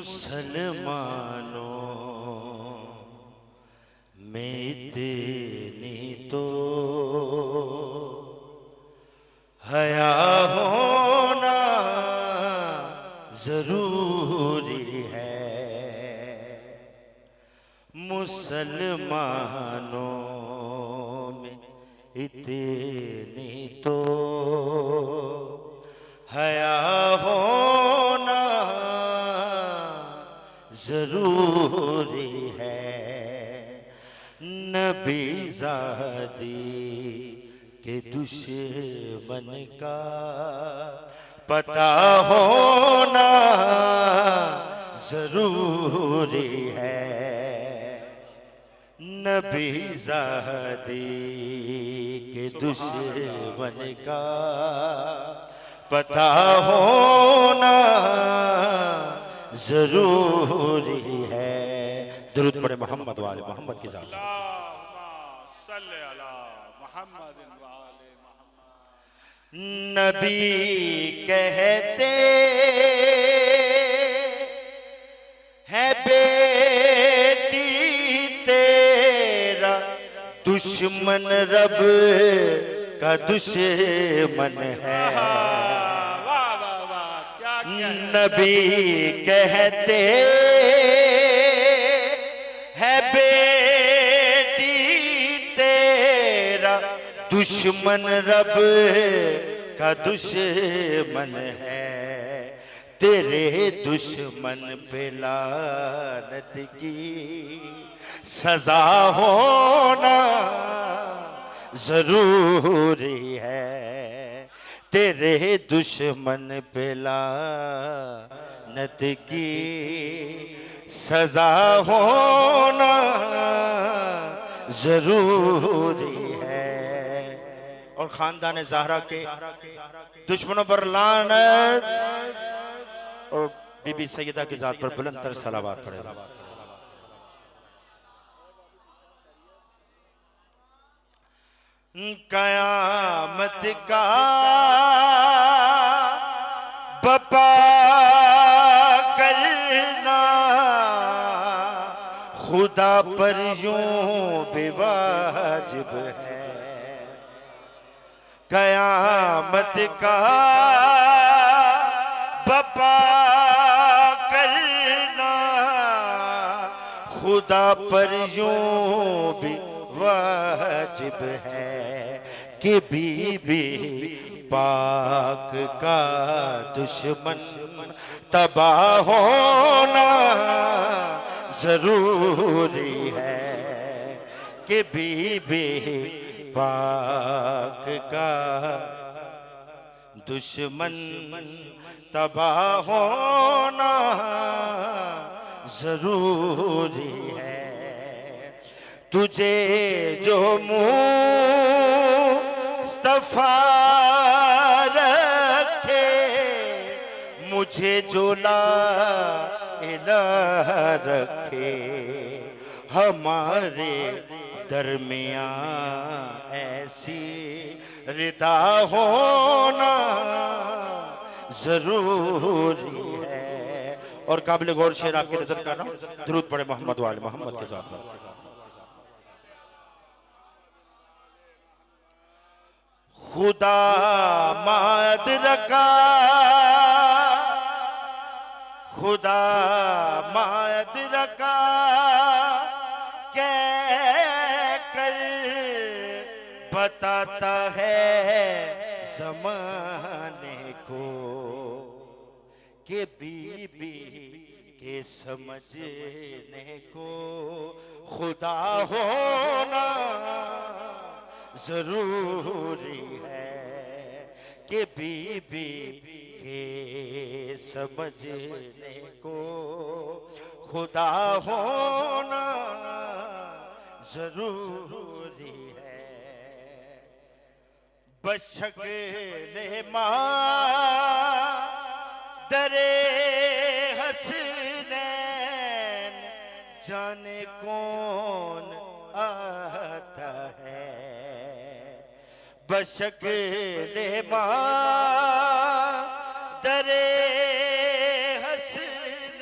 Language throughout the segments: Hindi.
मुसलमानों में इतनी तो हया होना जरूरी है। मुसलमानों में इतनी तो हया होना जरूरी है। नबी ज़ादी के दुश्मन का पता होना जरूरी है। नबी ज़ादी के दुश्मन का पता होना जरूरी है। दुरूद पढ़े मोहम्मद वाले मोहम्मद की ज़ात। नबी कहते हैं बेटी तेरा दुश्मन रब का दुश्मन है। नबी कहते हैं बेटी तेरा दुश्मन रब का दुश्मन है। तेरे दुश्मन पे लानत की सजा होना जरूरी है। तेरे दुश्मन पे लानत की सजा होना जरूरी है। और खानदान ज़हरा के दुश्मनों पर लानत और बीबी सैयदा की ज़ात पर बुलंद तर सलावत पढ़े। क़यामत का बपा करना खुदा पर यूं बेवाजिब है। क़यामत का बपा करना खुदा पर यूं भी वाजिब है। कि बीबी पाक का दुश्मन तबाह होना जरूरी है। कि बीबी पाक का दुश्मन तबाह होना जरूरी है। तुझे जो मुस्तफा रखे मुझे जो ला इलाह रखे हमारे दरमियाँ ऐसी रिदा होना जरूरी है। और काबिल गौर शेर आपकी नजर का नाम दुरूद पढ़े मोहम्मद वाले मोहम्मद के साथ। खुदा माद रखा खुदा माद रखा कह कर बताता है ज़माने को। कि बीबी के समझने को खुदा होना जरूरी है। कि बीबी के समझने को खुदा होना जरूरी है। बशक्ले माँ दरे हसनैन जाने कौन आता है। बशक्ले माँ दरे हसनैन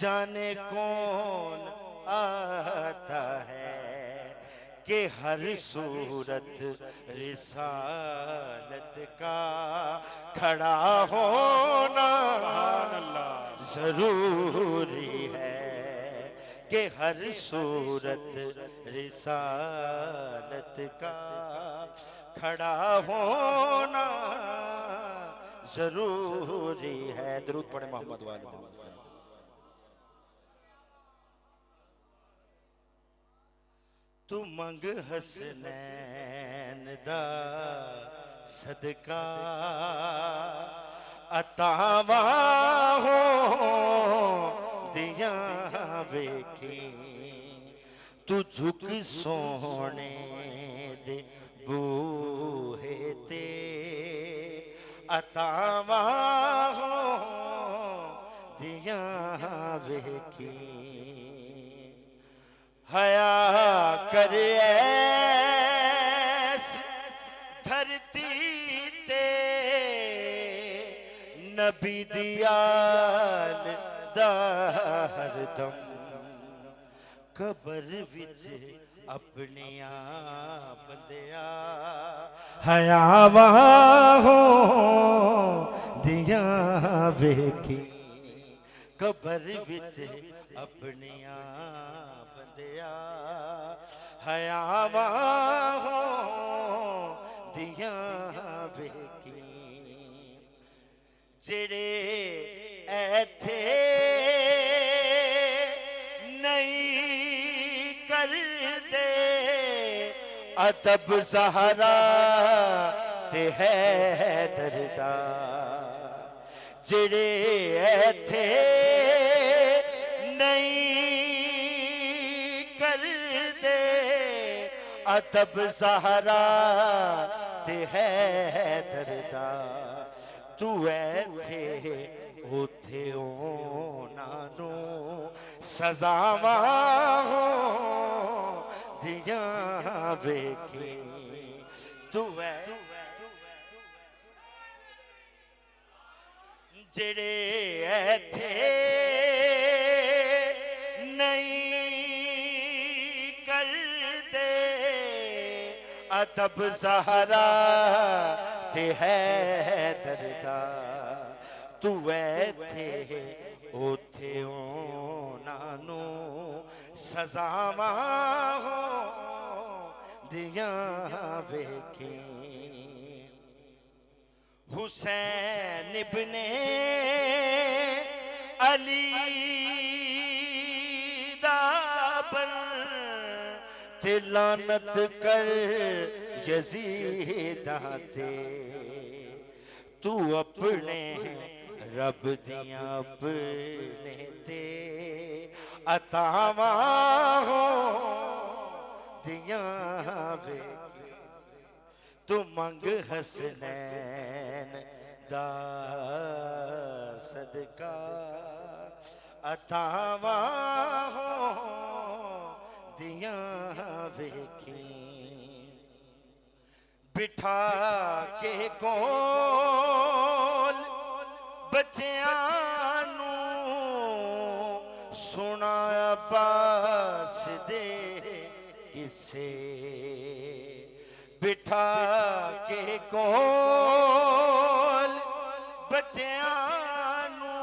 जाने कौन आता है कि हर सूरत रिसालत का खड़ा होना जरूरी है कि हर सूरत रिसालत का खड़ा होना जरूरी है। दरूद पढ़े मोहम्मद वाले मोहम्मद। तू मंग हसनैन दा सदका अतावा हो दिया वेखी तू झुक सोने दे बूहे ते अतावा हो दिया वेखी हया करे ऐसी धरती ते नबी दियाल दा हरदम कबर विच अपने बंदिया हयावा हो दिया वेखी कबर विच अपने बंदिया हयावा हो दिया वेखी जेड़े ऐथे नहीं करते अदब ज़हरा ते है दरदा जेड़े ऐथे नहीं करते अदब ज़हरा ते है दरदा तू ऐथे उथे ओनानू सजावा हो दिया वेखी तू जेड़े ऐथे नहीं करते अदब ज़हरा ते है दरदा तू ऐथे उथे ओनानू सजावा हो दिया वेखी हुसैन इब्ने अली दा बन ते लानत कर यज़ीदा ते तू अपने रब दिया अपने ते अतावा हो दिया वेखी तू मंग हसनैन दा सदका अतावा हो दिया वेखी बिठा के कोल बच्चियां नू सुना अब्बास दे किसे बिठा के कोल बच्चियां नू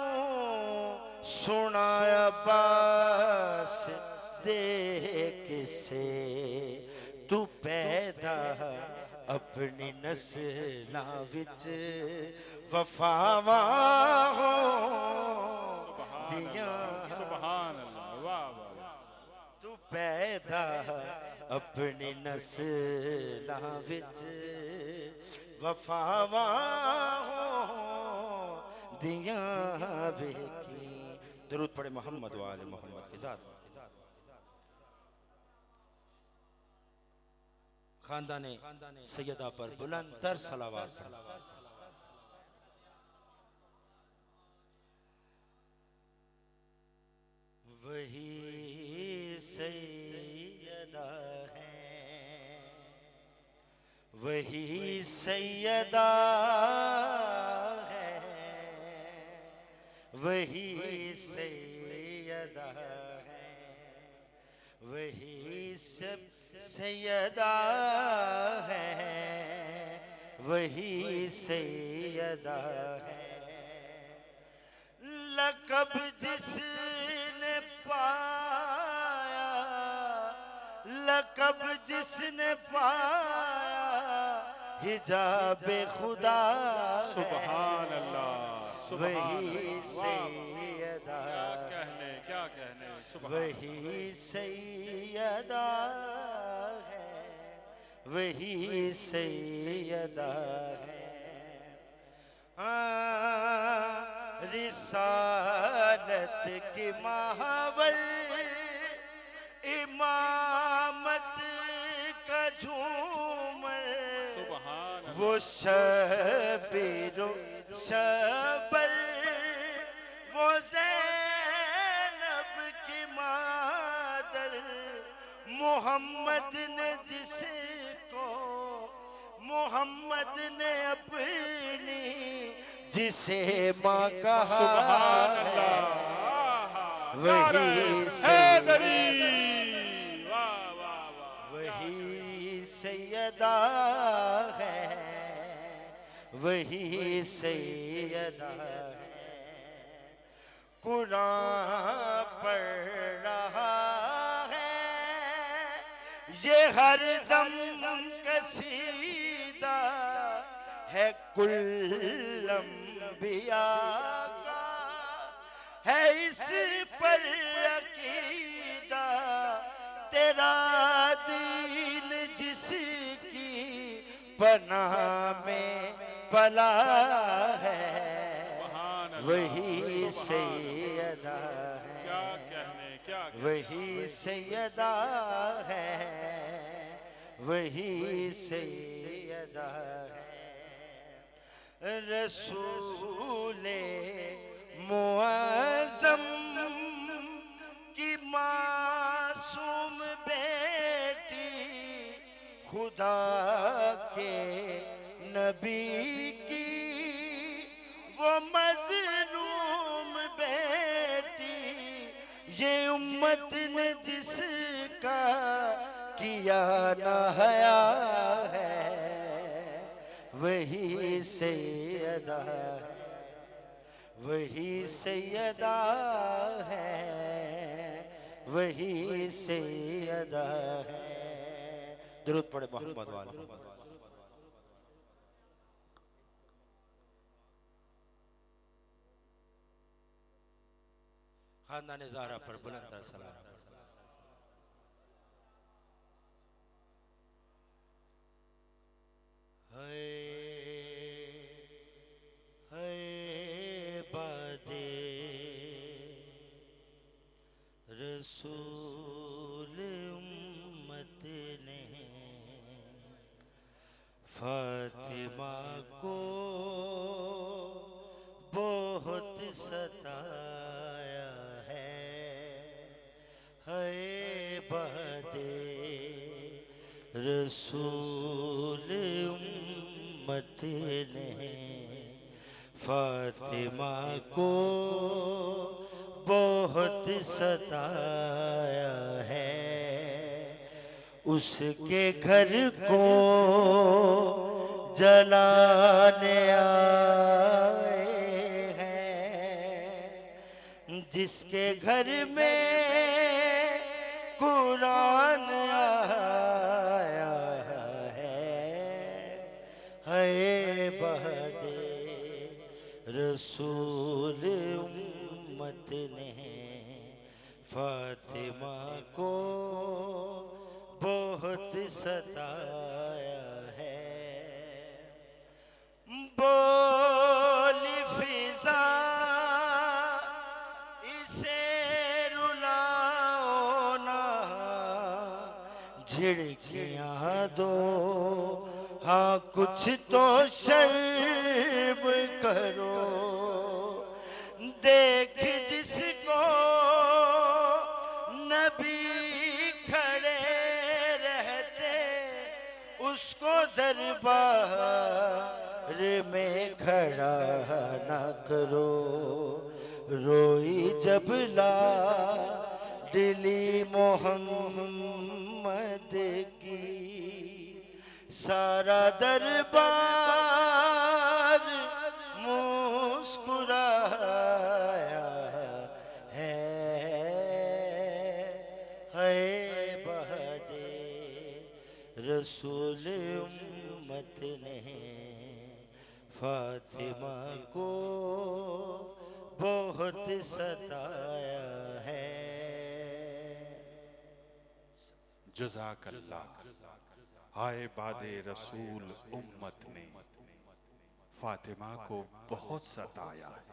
सुना अब्बास दे किसे तू पैदा अपनी नस्ला विच वफावा हो दिया सुभान अल्लाह वाह वाह तू पैदा अपनी नस्ला विच वफावा हो दिया वेखी। दरूद पढ़े मोहम्मद वाले मोहम्मद के साथ। खानदाने सैयदा पर बुलंद तर सलावत। वही सैयदा है वही सैयदा है वही सैयदा सैयदा है, वही सब सैयदा है, वही सैयदा है। लक़ब जिसने पाया, लक़ब जिसने पाया, हिजाबे खुदा सुभान अल्लाह, सुभान वही अल्लाह। सैयदा, क्या कहने सुभान वही सैयदा है, वही सैयदा है। रिसालत की महावर, इमामत का झूमर, सुभान वो शबीरो शबर, वो ज़ैनब की मादर, मोहम्मद ने जिसको, मोहम्मद ने अपनी जिसे माँ कहा, सुभान अल्लाह। वही हैदरी, वाह वाह वाह। वही सैयदा है, वही सैयदा है। कुरान पढ़ रहा है ये हर दम कसीदा है, कुल अंबिया का है इस पर अकीदा, तेरा दीन जिसकी पनाह में पला है, वही सैयदा है, क्या कहने वही सैयदा है, वही सैयदा है। रसूले मुअज़्ज़म की मासूम बेटी, खुदा के नबी की वो मज़लूम बेटी, ये उम्मत ने जिसका किया ना हया है, वही सैयदा है, वही सैयदा है, वही सैयदा है। दुरूद पढ़े मोहम्मद वाले। खानदान ज़हरा पर बुलंद सलाम। बादे रसूल उम्मत ने फातिमा को बहुत सताया है, बादे रसूल उम्मत ने फातिमा को बहुत सताया है, उसके घर को जलाने आए हैं, जिसके घर में कुरान आया है बहदे रसूल उम्मत ने फातिमा को बहुत सताया है। बोली फिजा इसे रुलाओ ना, झिड़कियाँ दो हाँ कुछ तो शर्म करो, देख जिसको नबी खड़े रहते उसको दरबार में खड़ा न करो, रोई जब ला मोहम्मद की सारा दरबार मुस्कुराया है बहदे रसूल उम्मत ने फातिमा को बहुत सताया है। जज़ाकल्लाह। हाय बादे रसूल उम्मत ने फातिमा को बहुत सताया है।